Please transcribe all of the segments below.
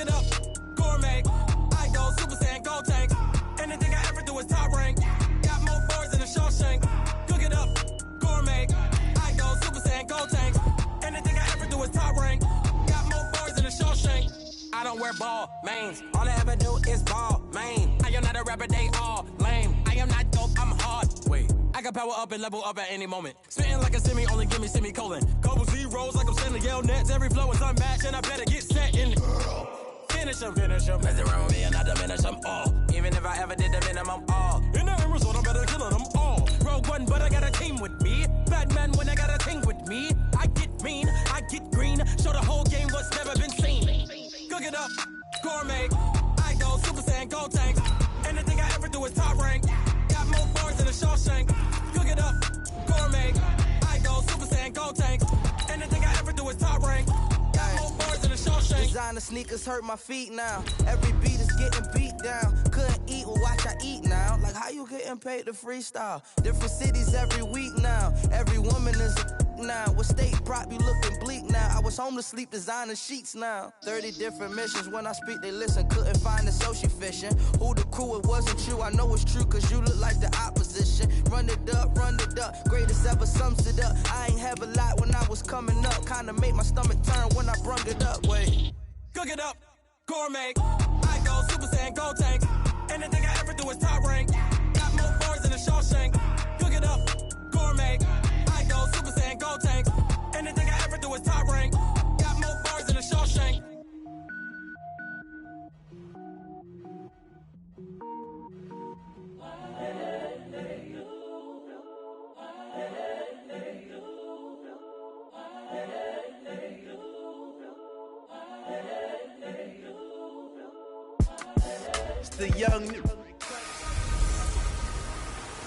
it up, gourmet. I go Super Saiyan, go tank. Anything I ever do is top rank. Got more bars than a Shawshank. Cook it up, gourmet. I go Super Saiyan, go tank. Anything I ever do is top rank. Got more bars than a Shawshank. I don't wear ball mains. All I ever do is ball main. I am not a rapper, they all lame. I am not dope, I'm hard. Wait, I can power up and level up at any moment. Spitting like a semi, only give me semicolon. Couple zeros like I'm sending yell nets. Every flow is unmatched and I better get set in. Finish them. Mess around with me and I diminish them all. Even if I ever did the minimum all. In the end result, I'm better killing them all. Rogue One, but I got a team with me. Batman when I got a team with me. I get mean, I get green. Show the whole game what's never been seen. Cook it up, gourmet. I go Super Saiyan, go tank. Anything I ever do is top rank. Got more bars than a Shawshank. Cook it up, gourmet. I go Super Saiyan, go tank. Anything I ever do is top rank. Got more bars than a Shawshank. Designer sneakers hurt my feet now. Every beat is getting beat down. Couldn't eat, well watch I eat now. Like how you getting paid to freestyle? Different cities every week now. Every woman is a now. What state prop you looking bleak now? I was home to sleep, designer sheets now. 30 different missions. When I speak, they listen. Couldn't find it, so she fishing. Who the crew? It wasn't you. I know it's true, cause you look like the opposition. Run it up. Greatest ever sums it up. I ain't have a lot when I was coming up. Kinda made my stomach turn when I brung it up. Wait. Cook it up, gourmet. I go Super Saiyan, go tank. Anything I ever do is top rank. Got more bars than a Shawshank. Cook it up, gourmet. I go Super Saiyan, go tank. Anything I ever do is top rank. Got more bars than a Shawshank. It's the young.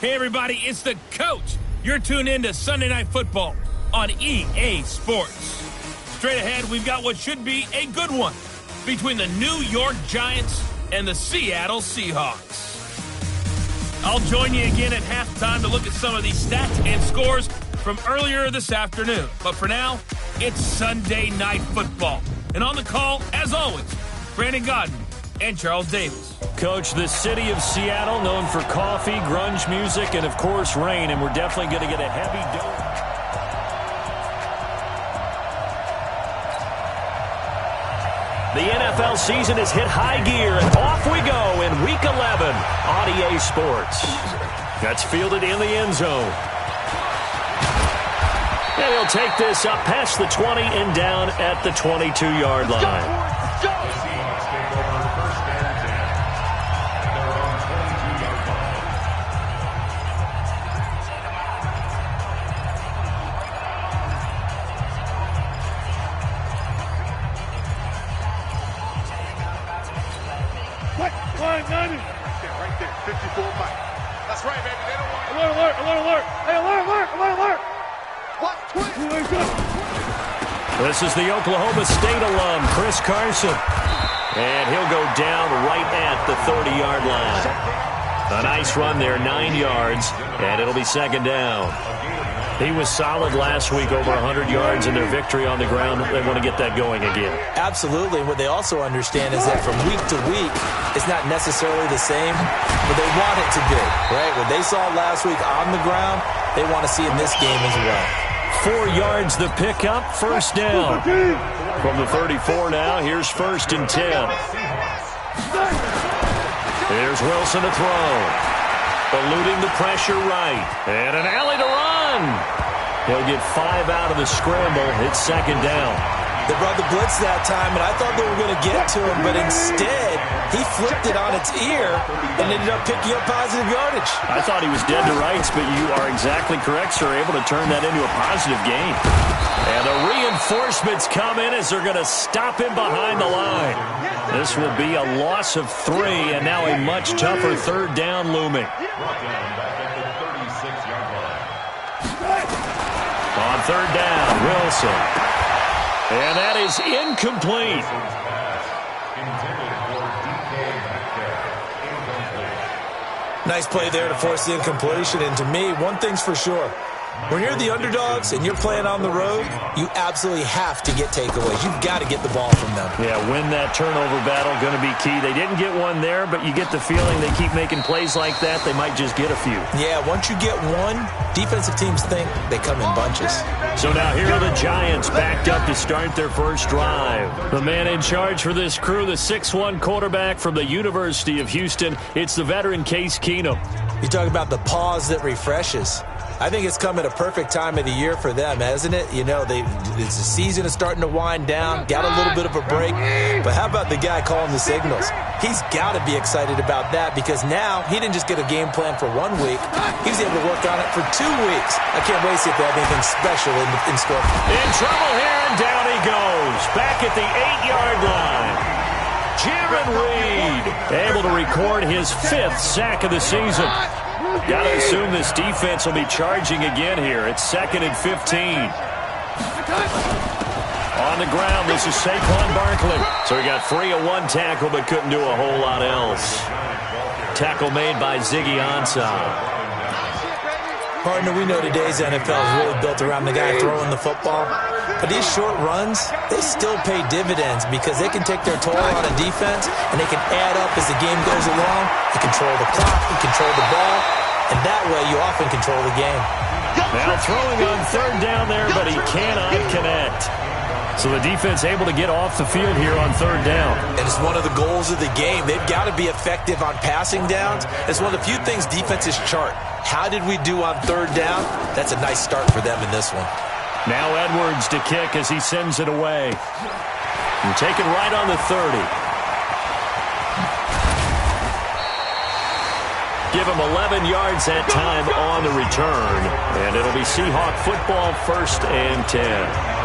Hey everybody, it's the coach. You're tuned in to Sunday Night Football on EA Sports. Straight ahead, we've got what should be a good one between the New York Giants and the Seattle Seahawks. I'll join you again at halftime to look at some of these stats and scores from earlier this afternoon. But for now, it's Sunday Night Football. And on the call, as always, Brandon Godden and Charles Davis. Coach, the city of Seattle, known for coffee, grunge music, and, of course, rain. And we're definitely going to get a heavy dose. The NFL season has hit high gear, and off we go in Week 11 on EA Sports. That's fielded in the end zone. And he'll take this up past the 20 and down at the 22-yard line. Right there, 54 Mike. That's right, baby. They don't want alert. Hey, alert. What? This is the Oklahoma State alum, Chris Carson. And he'll go down right at the 30-yard line. A nice run there, 9 yards, and it'll be second down. He was solid last week, over 100 yards in their victory on the ground. They want to get that going again. Absolutely. What they also understand is that from week to week, it's not necessarily the same, but they want it to be, right? What they saw last week on the ground, they want to see in this game as well. 4 yards the pickup, first down. From the 34 now, here's 1st and 10. Here's Wilson to throw. Eluding the pressure right. And an alley to run. He'll get 5 out of the scramble. It's second down. They brought the blitz that time, and I thought they were going to get to him, but instead, he flipped it on its ear and ended up picking up positive yardage. I thought he was dead to rights, but you are exactly correct, sir. Able to turn that into a positive gain. And the reinforcements come in as they're going to stop him behind the line. This will be a loss of 3, and now a much tougher third down looming. On third down, Wilson. And that is incomplete. Nice play there to force the incompletion. And to me, one thing's for sure. When you're the underdogs and you're playing on the road, you absolutely have to get takeaways. You've got to get the ball from them. Yeah, win that turnover battle, going to be key. They didn't get one there, but you get the feeling they keep making plays like that, they might just get a few. Yeah, once you get one, defensive teams think they come in bunches. So now here are the Giants backed up to start their first drive. The man in charge for this crew, the 6'1 quarterback from the University of Houston, it's the veteran Case Keenum. You talk about the pause that refreshes. I think it's come at a perfect time of the year for them, hasn't it? You know, the season is starting to wind down, got a little bit of a break. But how about the guy calling the signals? He's got to be excited about that because now he didn't just get a game plan for 1 week. He was able to work on it for 2 weeks. I can't wait to see if they have anything special in store. In trouble here, and down he goes. Back at the 8-yard line. Jaron Reed able to record his 5th sack of the season. Got to assume this defense will be charging again here. It's 2nd and 15. On the ground, this is Saquon Barkley. So he got free of 1 tackle, but couldn't do a whole lot else. Tackle made by Ziggy Ansah. Partner, we know today's NFL is really built around the guy throwing the football. But these short runs, they still pay dividends because they can take their toll on a defense and they can add up as the game goes along. You control the clock, you control the ball, and that way you often control the game. Now throwing on 3rd down there, but he cannot connect. So the defense able to get off the field here on 3rd down. And it's one of the goals of the game. They've got to be effective on passing downs. It's one of the few things defenses chart. How did we do on 3rd down? That's a nice start for them in this one. Now Edwards to kick as he sends it away. And taken right on the 30. Give him 11 yards that time on the return. And it'll be Seahawk football, 1st and 10.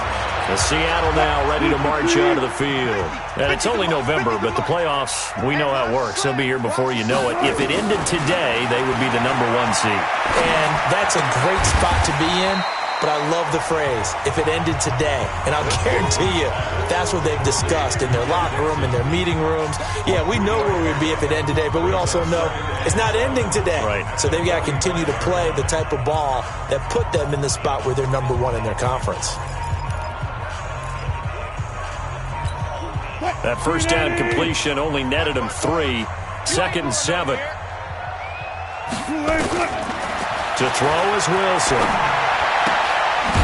Seattle now ready to march out of the field. And it's only November, but the playoffs, we know how it works. They'll be here before you know it. If it ended today, they would be the number 1 seed. And that's a great spot to be in. But I love the phrase, if it ended today. And I'll guarantee you, that's what they've discussed in their locker room, in their meeting rooms. Yeah, we know where we'd be if it ended today, but we also know it's not ending today. Right. So they've got to continue to play the type of ball that put them in the spot where they're number 1 in their conference. That first down completion only netted him 3. 2nd and 7. To throw is Wilson.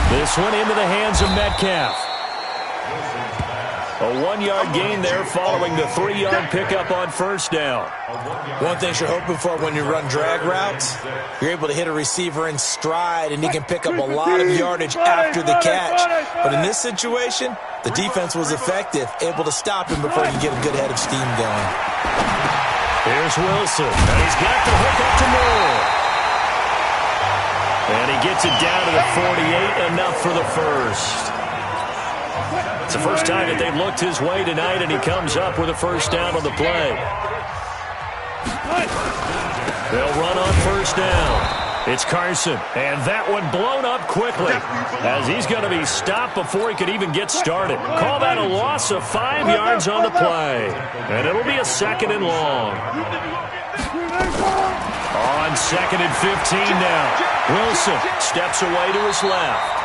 This one into the hands of Metcalf. A 1-yard gain there following the 3-yard pickup on 1st down. One thing you're hoping for when you run drag routes, you're able to hit a receiver in stride and he can pick up a lot of yardage after the catch. But in this situation, the defense was effective, able to stop him before he could get a good head of steam going. Here's Wilson, and he's got the hook up to Moore. And he gets it down to the 48, enough for the first. It's the first time that they've looked his way tonight, and he comes up with a first down on the play. They'll run on 1st down. It's Carson, and that one blown up quickly as he's going to be stopped before he could even get started. Call that a loss of 5 yards on the play, and it'll be a 2nd and long. On 2nd and 15 now. Wilson steps away to his left.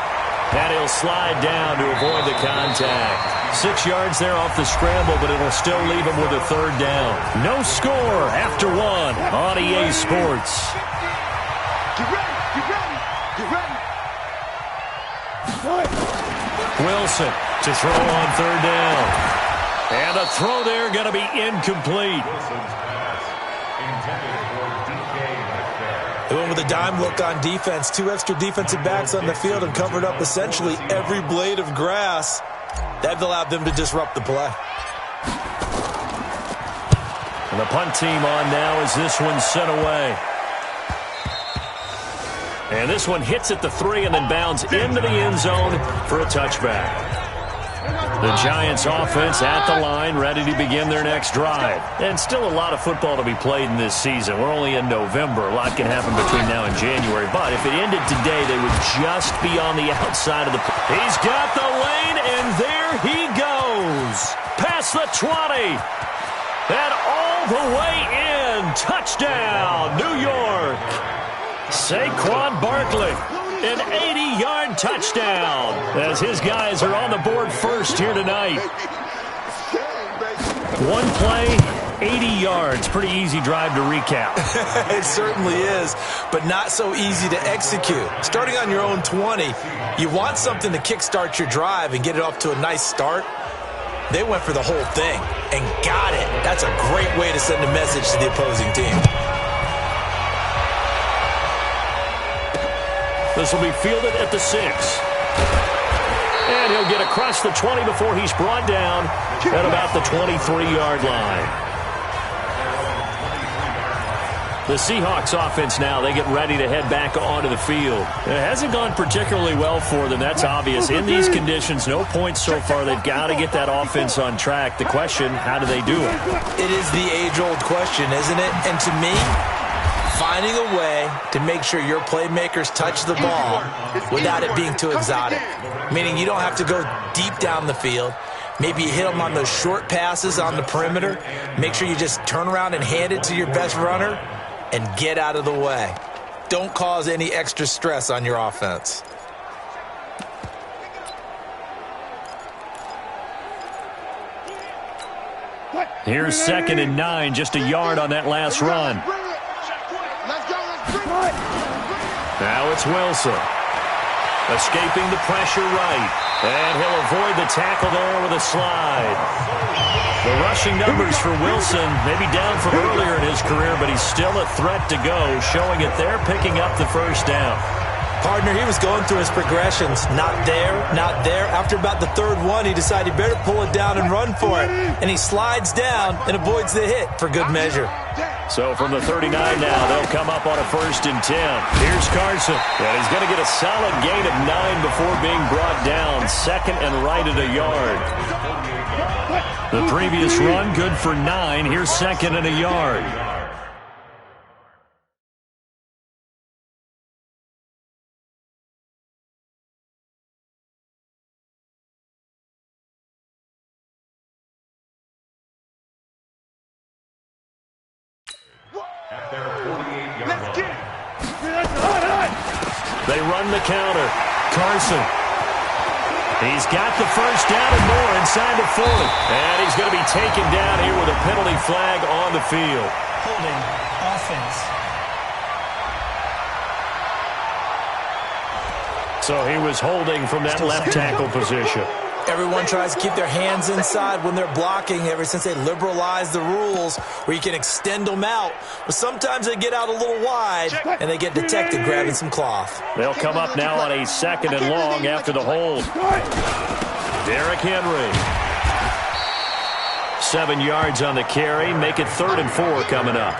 And he'll slide down to avoid the contact. 6 yards there off the scramble, but it'll still leave him with a 3rd down. No score after 1 on EA Sports. Get ready, get ready, get ready. Wilson to throw on 3rd down. And a throw there going to be incomplete. They went with a dime look on defense. 2 extra defensive backs on the field and covered up essentially every blade of grass. That allowed them to disrupt the play. And the punt team on now as this one's sent away. And this one hits at the 3 and then bounds into the end zone for a touchback. The Giants offense at the line, ready to begin their next drive. And still a lot of football to be played in this season. We're only in November. A lot can happen between now and January. But if it ended today, they would just be on the outside of the... He's got the lane, and there he goes. Past the 20. And all the way in. Touchdown, New York. Saquon Barkley. An 80-yard touchdown as his guys are on the board first here tonight. One play, 80 yards. Pretty easy drive to recap. It certainly is, but not so easy to execute. Starting on your own 20, you want something to kickstart your drive and get it off to a nice start. They went for the whole thing and got it. That's a great way to send a message to the opposing team. This will be fielded at the 6. And he'll get across the 20 before he's brought down at about the 23-yard line. The Seahawks offense now, they get ready to head back onto the field. It hasn't gone particularly well for them, that's obvious. In these conditions, no points so far. They've got to get that offense on track. The question, how do they do it? It is the age-old question, isn't it? And to me, finding a way to make sure your playmakers touch the ball without it being too exotic. Meaning you don't have to go deep down the field. Maybe you hit them on those short passes on the perimeter. Make sure you just turn around and hand it to your best runner and get out of the way. Don't cause any extra stress on your offense. Here's 2nd and 9, just a yard on that last run. Now it's Wilson. Escaping the pressure right. And he'll avoid the tackle there with a slide. The rushing numbers for Wilson may be down from earlier in his career, but he's still a threat to go, showing it there, picking up the first down. Partner, he was going through his progressions. Not there, not there. After about the third one, he decided he better pull it down and run for it. And he slides down and avoids the hit for good measure. So from the 39 now, they'll come up on a 1st and 10. Here's Carson. And he's going to get a solid gain of 9 before being brought down. 2nd and right at a yard. The previous run, good for 9. Here's 2nd and a yard. They run the counter. Carson. He's got the first down and more inside the 40. And he's going to be taken down here with a penalty flag on the field. Holding offense. So he was holding from that left tackle position. Everyone tries to keep their hands inside when they're blocking ever since they liberalized the rules where you can extend them out. But sometimes they get out a little wide and they get detected grabbing some cloth. They'll come up now on a 2nd and long after the hold. Derrick Henry. 7 yards on the carry. Make it 3rd and 4 coming up.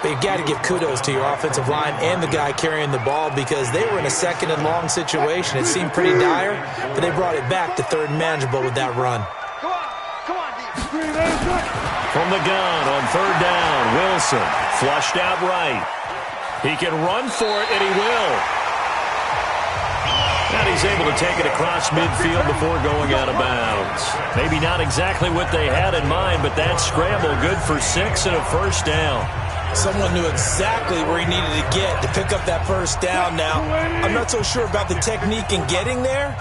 But you've got to give kudos to your offensive line and the guy carrying the ball because they were in a 2nd and long situation. It seemed pretty dire, but they brought it back to 3rd and manageable with that run. From the gun on 3rd down, Wilson flushed out right. He can run for it, and he will. And he's able to take it across midfield before going out of bounds. Maybe not exactly what they had in mind, but that scramble good for 6 and a 1st down. Someone knew exactly where he needed to get to pick up that first down now. I'm not so sure about the technique in getting there,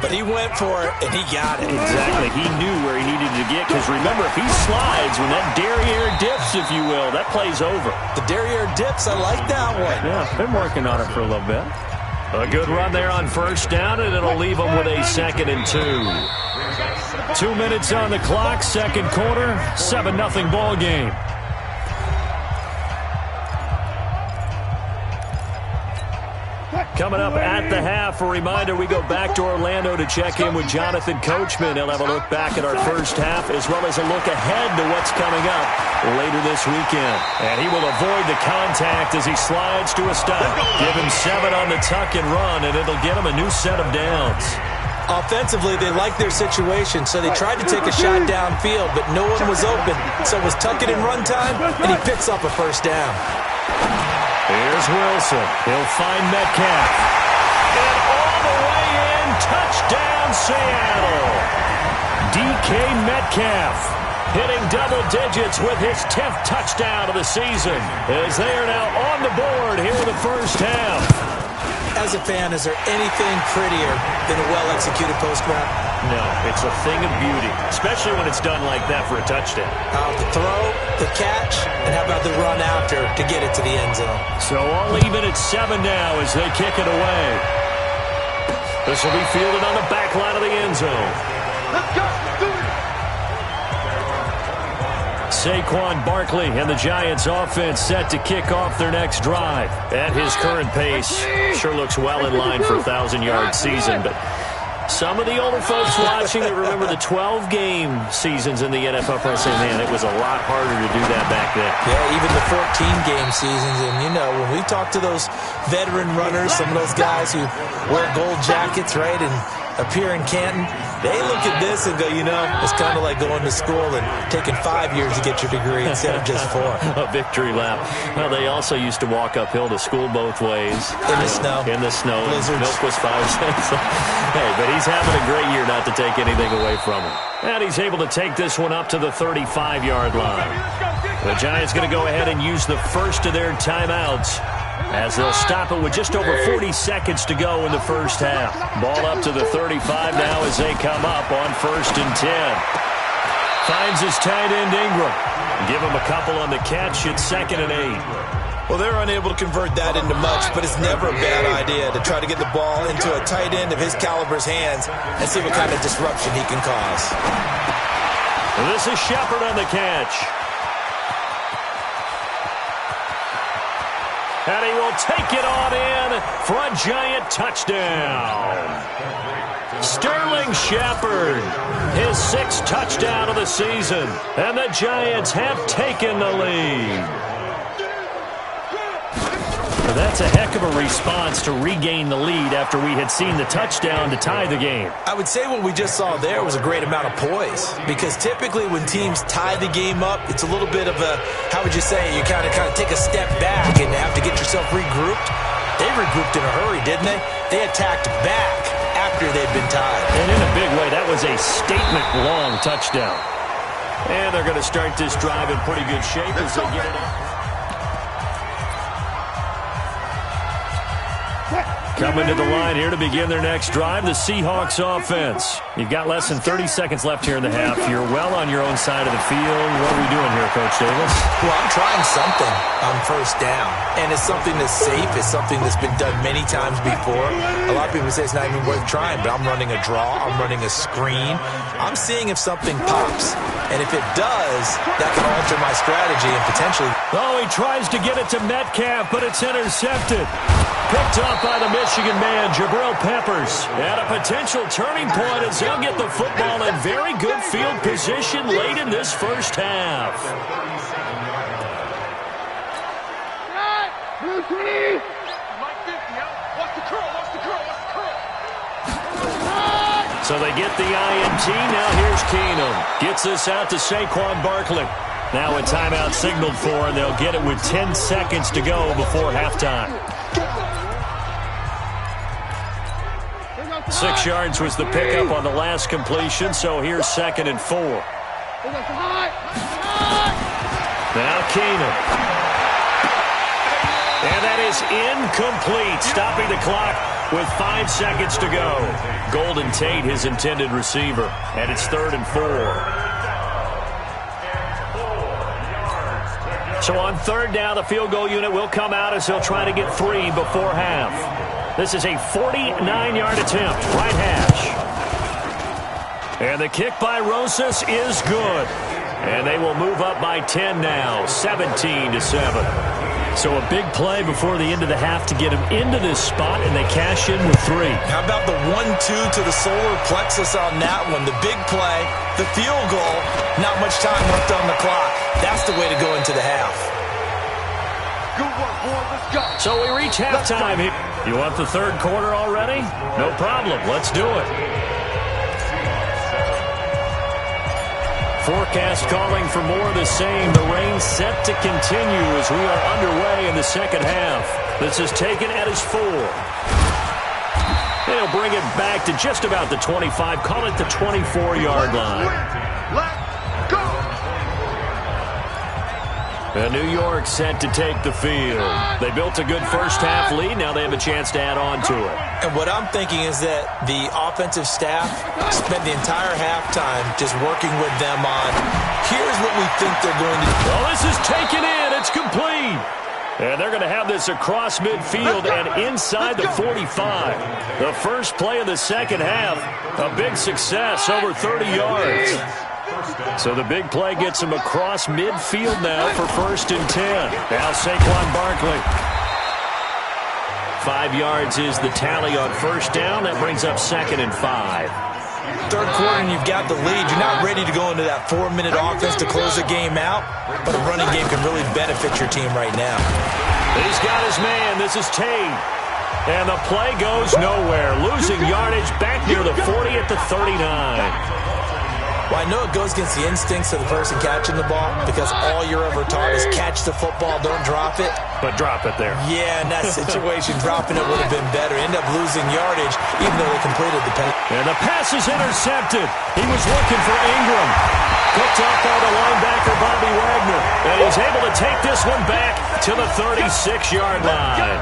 but he went for it, and he got it. Exactly. He knew where he needed to get, because remember, if he slides, when that derriere dips, if you will, that play's over. The derriere dips, I like that one. Yeah, been working on it for a little bit. A good run there on 1st down, and it'll leave them with a 2nd and 2. 2 minutes on the clock, 2nd quarter, 7-0 ball game. Coming up at the half, a reminder, we go back to Orlando to check in with Jonathan Coachman. He'll have a look back at our first half as well as a look ahead to what's coming up later this weekend. And he will avoid the contact as he slides to a stop. Give him 7 on the tuck and run, and it'll get him a new set of downs. Offensively, they liked their situation, so they tried to take a shot downfield, but no one was open. So it was tuck it and run time, and he picks up a first down. Here's Wilson. He'll find Metcalf. And all the way in, touchdown Seattle. DK Metcalf hitting double digits with his 10th touchdown of the season as they are now on the board here in the first half. As a fan, is there anything prettier than a well-executed post route? No, it's a thing of beauty, especially when it's done like that for a touchdown. The throw, the catch, and how about the run after to get it to the end zone? So all even at 7 now as they kick it away. This will be fielded on the back line of the end zone. Let's go. Do it. Saquon Barkley and the Giants offense set to kick off their next drive. At his current pace, sure looks well in line for a 1,000-yard season, but some of the older folks watching that remember the 12-game seasons in the NFL probably say, man, it was a lot harder to do that back then. Yeah, even the 14-game seasons. And, you know, when we talk to those veteran runners, some of those guys who wear gold jackets, right, and appear in Canton, they look at this and go, you know, it's kind of like going to school and taking 5 years to get your degree instead of just 4. A victory lap. Well, they also used to walk uphill to school both ways. In the snow. In the snow. Blizzards. Milk was 5 cents. Hey, but he's having a great year not to take anything away from him. And he's able to take this one up to the 35-yard line. The Giants going to go ahead and use the first of their timeouts as they'll stop it with just over 40 seconds to go in the first half. Ball up to the 35 now as they come up on 1st and 10. Finds his tight end Ingram. Give him a couple on the catch at 2nd and 8. Well, they're unable to convert that into much, but it's never a bad idea to try to get the ball into a tight end of his caliber's hands and see what kind of disruption he can cause. This is Shepard on the catch. And he will take it on in for a Giant touchdown. Sterling Shepard, his 6th touchdown of the season. And the Giants have taken the lead. That's a heck of a response to regain the lead after we had seen the touchdown to tie the game. I would say what we just saw there was a great amount of poise, because typically when teams tie the game up, it's a little bit of a, how would you say, you kind of take a step back and have to get yourself regrouped. They regrouped in a hurry, didn't they? They attacked back after they'd been tied. And in a big way, that was a statement-long touchdown. And they're going to start this drive in pretty good shape as they get it up. Coming to the line here to begin their next drive, the Seahawks offense. You've got less than 30 seconds left here in the half. You're well on your own side of the field. What are we doing here, Coach Davis? Well, I'm trying something on 1st down, and it's something that's safe. It's something that's been done many times before. A lot of people say it's not even worth trying, but I'm running a draw. I'm running a screen. I'm seeing if something pops, and if it does, that can alter my strategy and potentially... Oh, he tries to get it to Metcalf, but it's intercepted. Picked up by the Michigan man, Jabril Peppers. At a potential turning point as they'll get the football in very good field position late in this first half. So they get the INT. Now here's Keenum. Gets this out to Saquon Barkley. Now a timeout signaled for, and they'll get it with 10 seconds to go before halftime. 6 yards was the pickup on the last completion, so here's 2nd and 4. Now Keenum. And that is incomplete, stopping the clock with 5 seconds to go. Golden Tate, his intended receiver, and it's 3rd and 4. So on 3rd down, the field goal unit will come out as they'll try to get 3 before half. This is a 49-yard attempt, right hash. And the kick by Rosas is good. And they will move up by 10 now, 17-7. So a big play before the end of the half to get them into this spot, and they cash in with 3. How about the 1-2 to the solar plexus on that one? The big play, the field goal, not much time left on the clock. That's the way to go into the half. Good work, boys. Let's go. So we reach halftime here. You want the 3rd quarter already? No problem. Let's do it. Forecast calling for more of the same. The rain set to continue as we are underway in the 2nd half. This is taken at his 4. They'll bring it back to just about the 25. Call it the 24-yard line. Let's go. And New York set to take the field. They built a good first-half lead. Now they have a chance to add on to it. And what I'm thinking is that the offensive staff spent the entire halftime just working with them on, here's what we think they're going to do. Well, this is taken in. It's complete. And they're going to have this across midfield and inside the 45. The first play of the second half, a big success, over 30 yards. So the big play gets him across midfield now for 1st and 10. Now Saquon Barkley. 5 yards is the tally on first down. That brings up 2nd and 5. Third quarter and you've got the lead. You're not ready to go into that 4-minute offense to close the game out, but a running game can really benefit your team right now. He's got his man. This is Tate. And the play goes nowhere. Losing yardage back near the 40 at the 39. Well, I know it goes against the instincts of the person catching the ball because all you're ever taught is catch the football, don't drop it. But drop it there. Yeah, in that situation, dropping it would have been better. End up losing yardage even though they completed the penalty. And the pass is intercepted. He was looking for Ingram. Picked up by the linebacker, Bobby Wagner. And he's able to take this one back to the 36-yard line.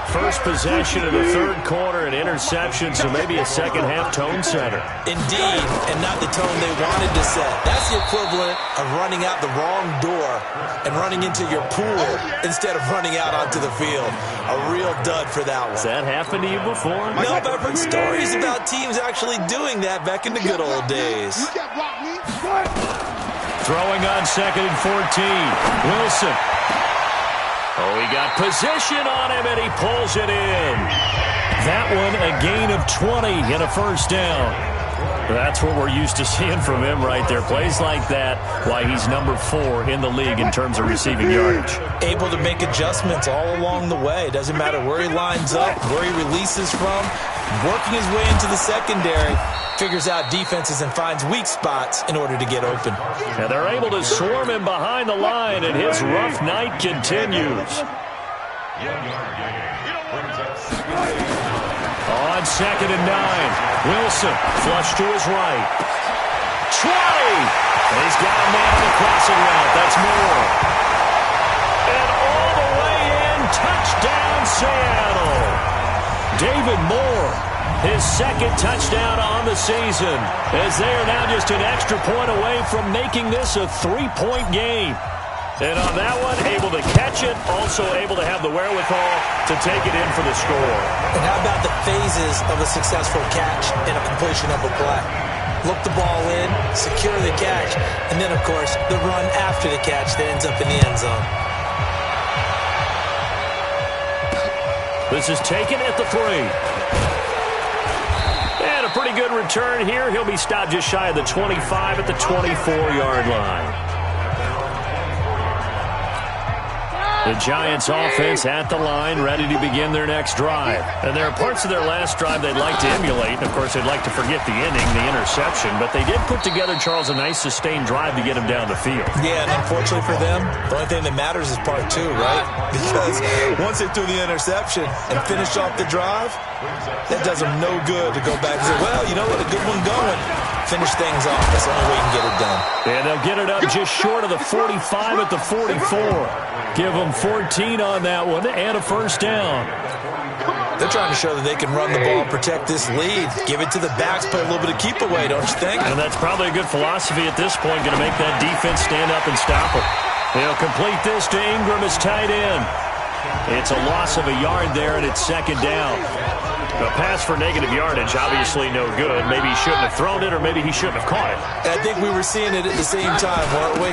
First possession of the third quarter, an interception, so maybe a second-half tone setter. Indeed, and not the tone they wanted to set. That's the equivalent of running out the wrong door and running into your pool instead of running out onto the field. A real dud for that one. Has that happened to you before? No, but I've heard stories about teams actually doing that back in the good old days. Throwing on 2nd and 14. Wilson. Oh, he got position on him, and he pulls it in. That one, a gain of 20 and a first down. That's what we're used to seeing from him right there. Plays like that, why he's number 4 in the league in terms of receiving yardage. Able to make adjustments all along the way. Doesn't matter where he lines up, where he releases from. Working his way into the secondary. Figures out defenses and finds weak spots in order to get open. And they're able to swarm him behind the line, and his rough night continues. On 2nd and 9, Wilson flush to his right. 20! And he's got a man on the crossing route. That's Moore. And all the way in, touchdown Seattle. David Moore, his 2nd touchdown on the season, as they are now just an extra point away from making this a 3-point game. And on that one, able to catch it, also able to have the wherewithal to take it in for the score. And how about the phases of a successful catch and a completion of a play? Look the ball in, secure the catch, and then, of course, the run after the catch that ends up in the end zone. This is taken at the 3. And a pretty good return here. He'll be stopped just shy of the 25 at the 24-yard line. The Giants offense at the line, ready to begin their next drive. And there are parts of their last drive they'd like to emulate. And of course, they'd like to forget the inning, the interception. But they did put together, Charles, a nice sustained drive to get him down the field. Yeah, and unfortunately for them, the only thing that matters is part 2, right? Because once they threw the interception and finished off the drive, that does them no good to go back and say, well, you know what, a good one going. Finish things off. That's the only way you can get it done. And they'll get it up just short of the 45 at the 44. Give them 14 on that one and a first down. They're trying to show that they can run the ball, protect this lead, give it to the backs, play a little bit of keep away, don't you think? And that's probably a good philosophy at this point, going to make that defense stand up and stop it. They'll complete this to Ingram as tight end. It's a loss of a yard there, and it's 2nd down. A pass for negative yardage, obviously no good. Maybe he shouldn't have thrown it, or maybe he shouldn't have caught it. And I think we were seeing it at the same time, weren't we?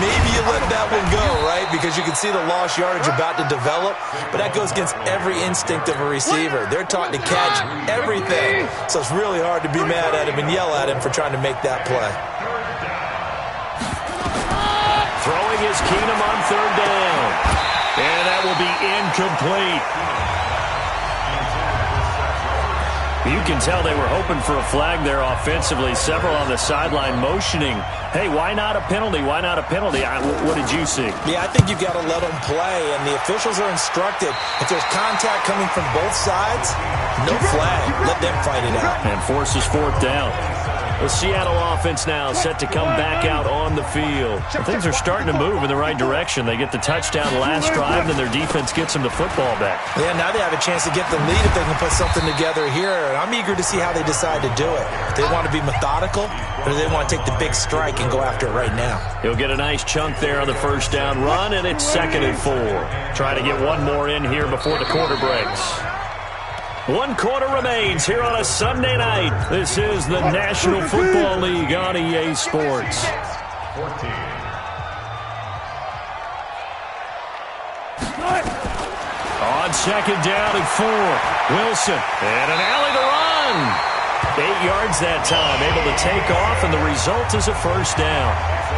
Maybe you let that one go, right? Because you can see the lost yardage about to develop. But that goes against every instinct of a receiver. They're taught to catch everything. So it's really hard to be mad at him and yell at him for trying to make that play. Throwing is Keenum on 3rd down. And that will be incomplete. You can tell they were hoping for a flag there offensively. Several on the sideline motioning. Hey, why not a penalty? Why not a penalty? What did you see? Yeah, I think you've got to let them play, and the officials are instructed. If there's contact coming from both sides, no flag. Let them fight it out. And forces 4th down. The Seattle offense now set to come back out on the field. Things are starting to move in the right direction. They get the touchdown last drive, then their defense gets them the football back. Yeah, now they have a chance to get the lead if they can put something together here. And I'm eager to see how they decide to do it. If they want to be methodical, or do they want to take the big strike and go after it right now? He'll get a nice chunk there on the first down run, and it's 2nd and 4. Trying to get one more in here before the quarter breaks. 1 quarter remains here on a Sunday night. This is the National Football League on EA Sports. On 2nd down and 4. Wilson, and an alley to run. 8 yards that time, able to take off, and the result is a first down.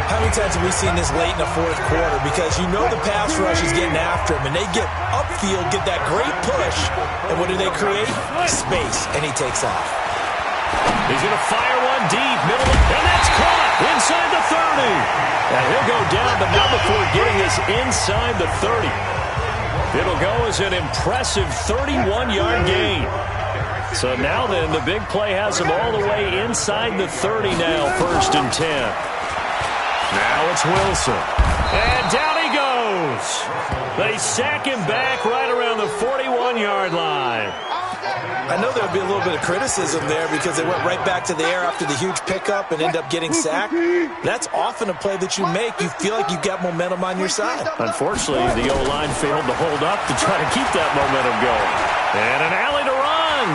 How many times have we seen this late in the fourth quarter? Because you know the pass rush is getting after him, and they get upfield, get that great push, and what do they create? Space, and he takes off. He's going to fire one deep, middle, and that's caught inside the 30. And he'll go down, but not before getting this inside the 30. It'll go as an impressive 31-yard gain. So now then, the big play has him all the way inside the 30 now, 1st and 10. Now it's Wilson. And down he goes. They sack him back right around the 41-yard line. I know there'll be a little bit of criticism there because they went right back to the air after the huge pickup and end up getting sacked. That's often a play that you make. You feel like you've got momentum on your side. Unfortunately, the O-line failed to hold up to try to keep that momentum going. And an alley to run.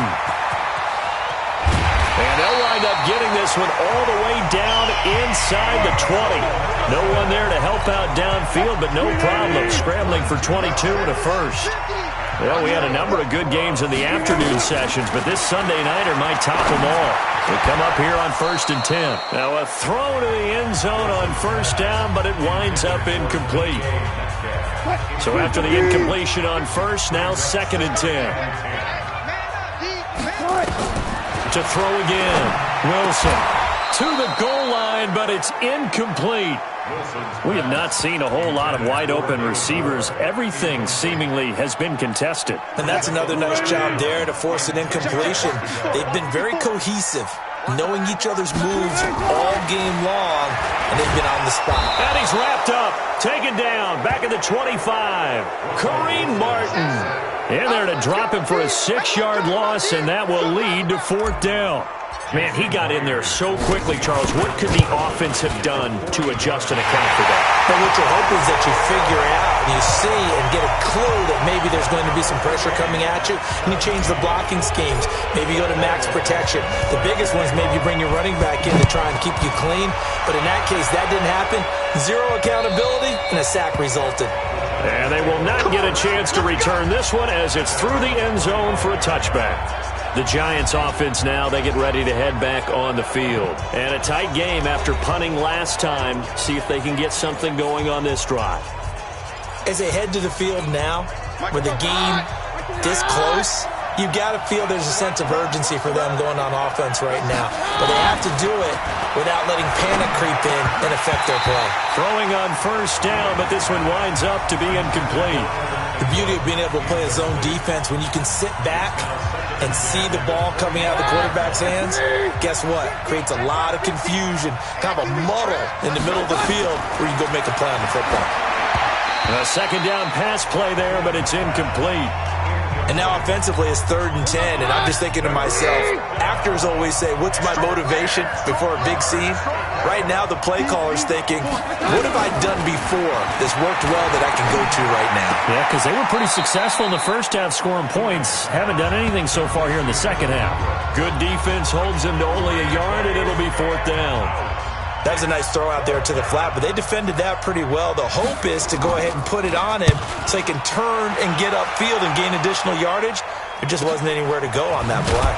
And they'll wind up getting this one all the way down inside the 20. No one there to help out downfield, but no problem. Scrambling for 22 and a first. Well, we had a number of good games in the afternoon sessions, but this Sunday nighter might top them all. They come up here on 1st and 10. Now a throw to the end zone on 1st down, but it winds up incomplete. So after the incompletion on 1st, now 2nd and 10. To throw again. Wilson to the goal line, but it's incomplete. We have not seen a whole lot of wide-open receivers. Everything seemingly has been contested. And that's another nice job there to force an incompletion. They've been very cohesive, knowing each other's moves all game long, and they've been on the spot. And he's wrapped up, taken down, back at the 25. Kareem Martin in there to drop him for a 6-yard loss, and that will lead to 4th down. Man, he got in there so quickly, Charles. What could the offense have done to adjust and account for that? But what you hope is that you figure out and you see and get a clue that maybe there's going to be some pressure coming at you, and you change the blocking schemes. Maybe you go to max protection. The biggest one is maybe you bring your running back in to try and keep you clean. But in that case, that didn't happen. 0 accountability, and a sack resulted. And they will not get a chance to return this one as it's through the end zone for a touchback. The Giants offense now, they get ready to head back on the field. And a tight game after punting last time. See if they can get something going on this drive. As they head to the field now, with the game this close, you've got to feel there's a sense of urgency for them going on offense right now. But they have to do it without letting panic creep in and affect their play. Throwing on 1st down, but this one winds up to be incomplete. The beauty of being able to play a zone defense when you can sit back and see the ball coming out of the quarterback's hands, guess what? Creates a lot of confusion, kind of a muddle in the middle of the field where you go make a play on the football. A 2nd down pass play there, but it's incomplete. And now offensively it's 3rd and 10, and I'm just thinking to myself, actors always say, what's my motivation before a big scene? Right now the play caller's thinking, what have I done before that's worked well that I can go to right now? Yeah, because they were pretty successful in the first half scoring points. Haven't done anything so far here in the second half. Good defense holds them to only a yard, and it'll be 4th down. That was a nice throw out there to the flat, but they defended that pretty well. The hope is to go ahead and put it on him so he can turn and get upfield and gain additional yardage. There just wasn't anywhere to go on that play.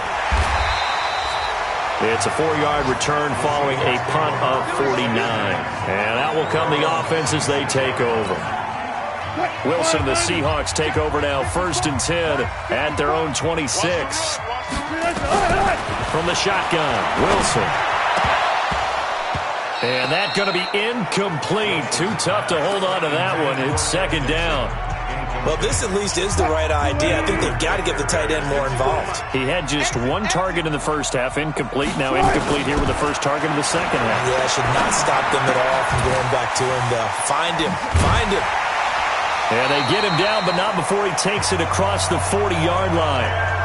It's a 4-yard return following a punt of 49. And out will come the offense as they take over. Wilson, the Seahawks take over now, 1st and 10 at their own 26. From the shotgun, Wilson. And that's going to be incomplete. Too tough to hold on to that one. It's 2nd down. Well, this at least is the right idea. I think they've got to get the tight end more involved. He had just one target in the first half, incomplete. Now incomplete here with the first target of the second half. Yeah, should not stop them at all from going back to him, though. Find him. Find him. Yeah, they get him down, but not before he takes it across the 40-yard line.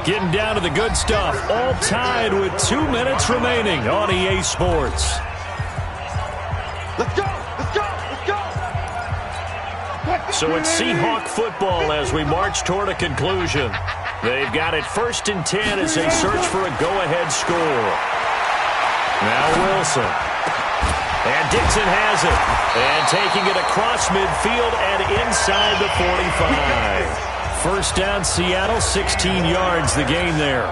Getting down to the good stuff. All tied with 2 minutes remaining on EA Sports. Let's go! Let's go! Let's go! So it's Seahawk football as we march toward a conclusion. They've got it 1st and 10 as they search for a go-ahead score. Now Wilson. And Dixon has it. And taking it across midfield and inside the 45. First down, Seattle, 16 yards the game there.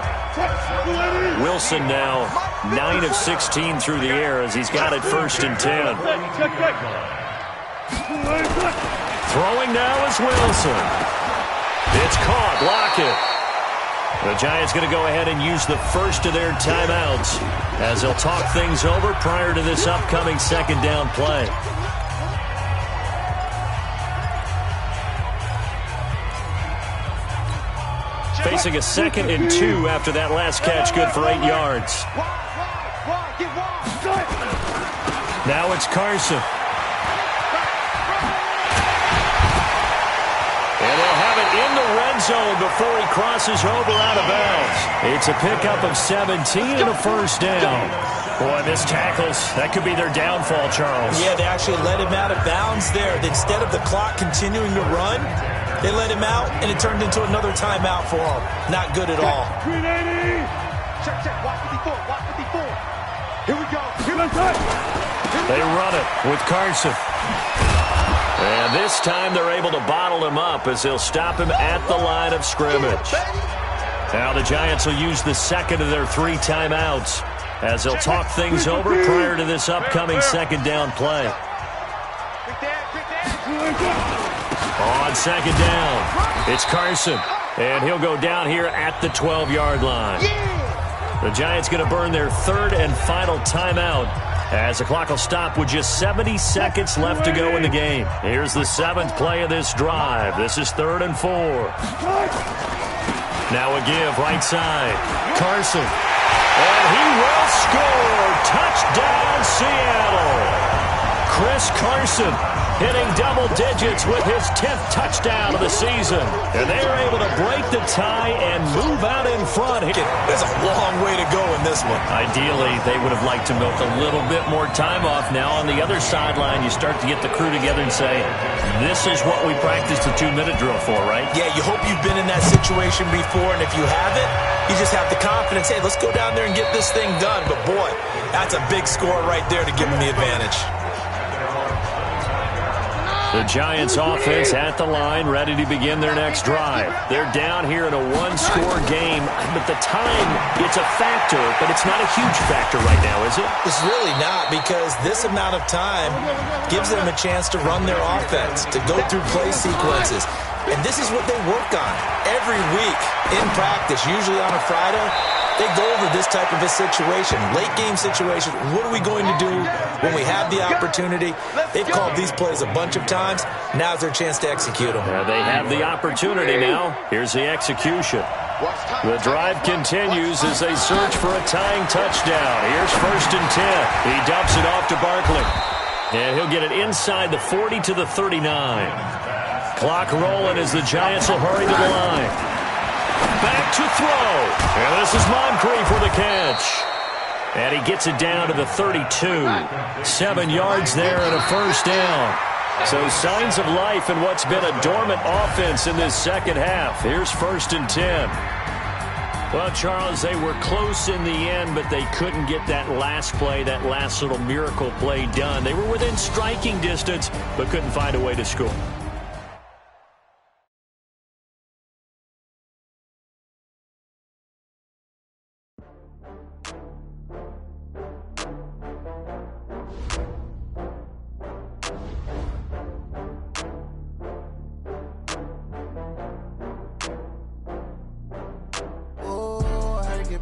Wilson now 9 of 16 through the air as he's got it 1st and 10. Throwing now is Wilson. It's caught. Lockett. The Giants going to go ahead and use the first of their timeouts as they'll talk things over prior to this upcoming second down play. Facing a 2nd and 2 after that last catch, good for 8 yards. Now it's Carson. And they'll have it in the red zone before he crosses over out of bounds. It's a pickup of 17 and a first down. Boy, this tackles, that could be their downfall, Charles. Yeah, they actually let him out of bounds there. Instead of the clock continuing to run, they let him out, and it turned into another timeout for him. Not good at all. 380. Check, check. Watch 54. Watch 54. Here we go. They run it with Carson. And this time they're able to bottle him up as they'll stop him at the line of scrimmage. Now the Giants will use the second of their 3 timeouts as they'll talk things over prior to this upcoming second down play. On second down, it's Carson, and he'll go down here at the 12-yard line. The Giants going to burn their 3rd and final timeout as the clock will stop with just 70 seconds left to go in the game. Here's the 7th play of this drive. This is 3rd and 4. Now a give right side. Carson. And he will score. Touchdown, Seattle. Chris Carson hitting double digits with his 10th touchdown of the season. And they are able to break the tie and move out in front. There's a long way to go in this one. Ideally, they would have liked to milk a little bit more time off. Now on the other sideline, you start to get the crew together and say, this is what we practiced the 2-minute drill for, right? Yeah, you hope you've been in that situation before, and if you haven't, you just have the confidence, hey, let's go down there and get this thing done. But boy, that's a big score right there to give them the advantage. The Giants offense at the line, ready to begin their next drive. They're down here in a 1-score game, but the time, it's a factor, but it's not a huge factor right now, is it? It's really not, because this amount of time gives them a chance to run their offense, to go through play sequences. And this is what they work on every week in practice, usually on a Friday. They go over this type of a situation, late-game situation. What are we going to do when we have the opportunity? They've called these plays a bunch of times. Now's their chance to execute them. They have the opportunity now. Here's the execution. The drive continues as they search for a tying touchdown. Here's 1st and 10. He dumps it off to Barkley. And he'll get it inside the 40 to the 39. Clock rolling as the Giants will hurry to the line. Back to throw. And this is Moncrief for the catch. And he gets it down to the 32. 7 yards there and a first down. So signs of life in what's been a dormant offense in this second half. Here's 1st and 10. Well, Charles, they were close in the end, but they couldn't get that last play, that last little miracle play done. They were within striking distance, but couldn't find a way to score.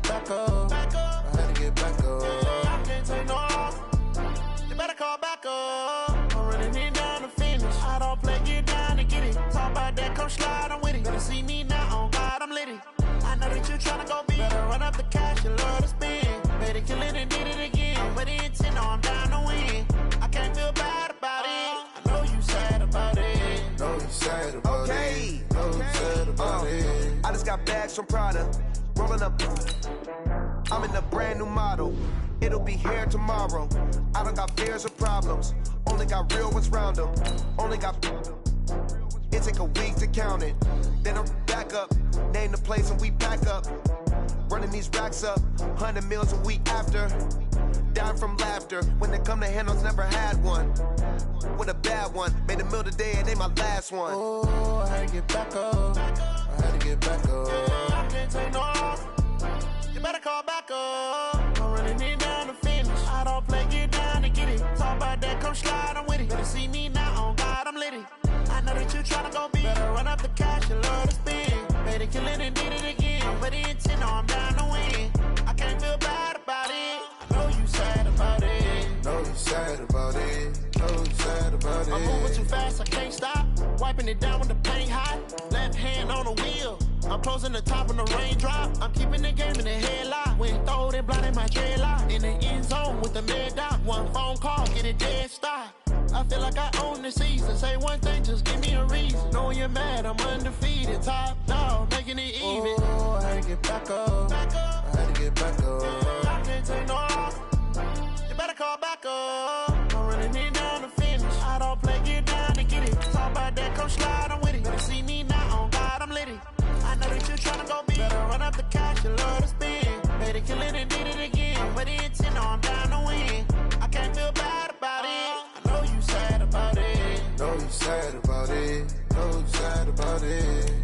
Back up. I had to get back up. tryna go be. Better run up the cash, you love to spend. Better kill it and did it again. But the intent, no, I'm down to win. I can't feel bad about it. I know you sad about it. Know you sad about it. Know you sad about it. I just got bags from Prada. Rolling up. I'm in a brand new model. It'll be here tomorrow. I don't got fears or problems. Only got real ones round them. Only got. It take a week to count it. Then I'm back up. Name the place and we pack up. Running these racks up. 100 meals a week after. Down from laughter. When they come to handles, never had one. With a bad one. Made a meal today and they my last one. Oh, I had to get back up. I had to get back up. I can't take no loss. You better call back up. I'm running it down to finish. I don't play, get down to get it. Talk about that, come slide, I'm with it. Better see me now, on God, I'm litty. I know that you tryna go be. Better run up the cash, you love to spend. Better kill it and did it again. But the intent, no, I'm down to win. I can't feel bad about it. I know you sad about it. Know you sad about it. Know you sad about it. I'm moving too fast, I can't stop. Wiping it down when the paint hot. Left hand on the wheel. I'm closing the top when the rain drop. I'm keeping the game in the headlock. When throwed and blinded my dreadlock. In the end zone with the mid dot. One phone call, get it dead stop. I feel like I own the season. Say one thing, just give me a reason. Knowing you're mad, I'm undefeated. Top dog, making it even. Oh, I had to get back up. I had to get back up. I can't take no loss. You better call back up. I'm running it down to finish. I don't play, get down to get it. Talk about that, come slide, I'm with it. Better see me now, on God, I'm litty. I know that you tryna go be. Better run up the cash, you love to spend. Better kill it and did it again. But the intent, no, I'm down to win. I can't feel bad about it. I know you sad about it. Know you sad about it. Know you sad about it.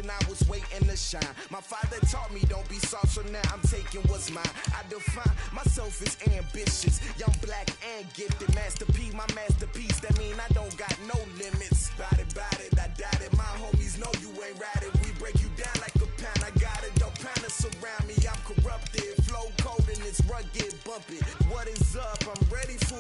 I was waiting to shine. My father taught me don't be soft, so now I'm taking what's mine. I define myself as ambitious, young, black, and gifted. Master P, my masterpiece. That mean I don't got no limits. Bout it, I doubt it. My homies know you ain't ratted. We break you down like a pound. I got it, don't pound us around me. I'm corrupted, flow cold and it's rugged, bump it. What is up? I'm ready for